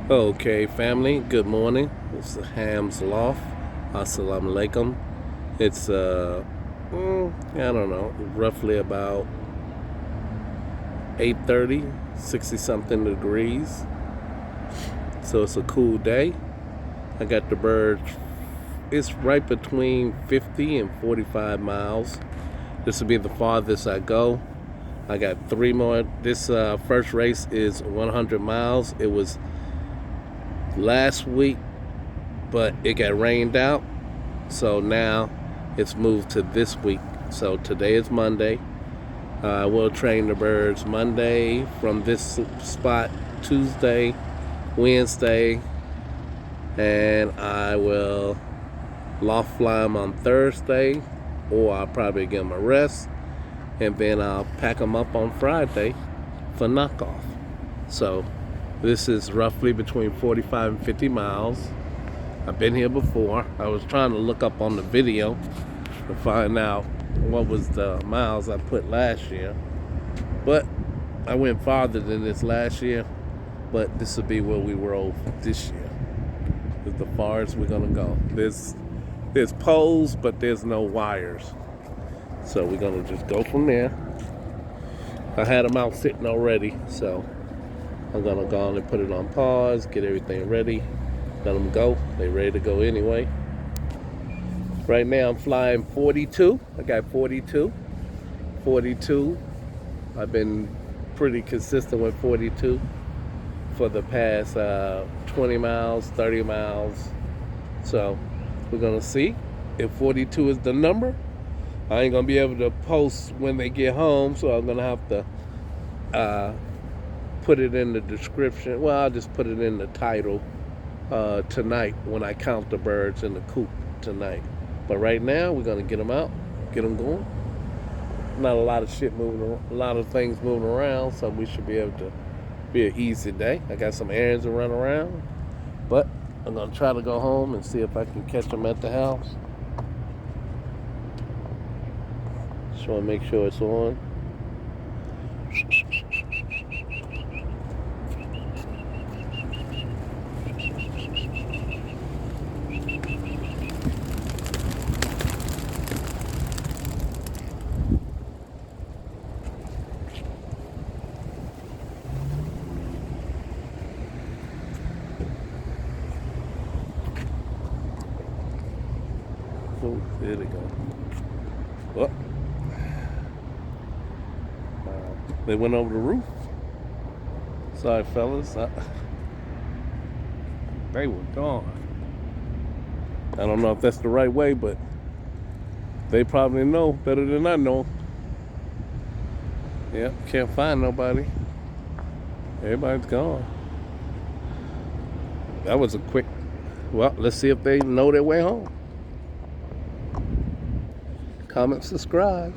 Okay, family, good morning. It's Ham's Loft. Assalamu alaikum. It's, I don't know, roughly about 8:30, 60 something degrees. So it's a cool day. I got the birds. It's right between 50 and 45 miles. This will be the farthest I go. I got three more. This first race is 100 miles. It was last week, but it got rained out. So now it's moved to this week. So today is Monday. I will train the birds Monday from this spot, Tuesday, Wednesday, and I will loft fly them on Thursday, or I'll probably give them a rest, and then I'll pack them up on Friday for knockoff. So this is roughly between 45 and 50 miles. I've been here before. I was trying to look up on the video to find out what was the miles I put last year. But I went farther than this last year. But this will be where we roll this year. It's the farthest we're gonna go. There's poles, but there's no wires. So we're gonna just go from there. I had them out sitting already, so I'm gonna go on and put it on pause, get everything ready, let them go. They ready to go anyway. Right now I'm flying 42. I got 42. 42. I've been pretty consistent with 42 for the past 20 miles, 30 miles. So we're gonna see if 42 is the number. I ain't gonna be able to post when they get home, so I'm gonna have to put it in the description. Well, I'll just put it in the title tonight when I count the birds in the coop tonight. But right now, we're gonna get them out, get them going. Not a lot of shit moving around, a lot of things moving around, so we should be able to be an easy day. I got some errands to run around, but I'm gonna try to go home and see if I can catch them at the house. Just wanna make sure it's on. Oh, there they go. Oh. They went over the roof. Sorry, fellas. They were gone. I don't know if that's the right way, but they probably know better than I know. Yep, can't find nobody. Everybody's gone. That was a quick. Well, let's see if they know their way home. Comment, subscribe.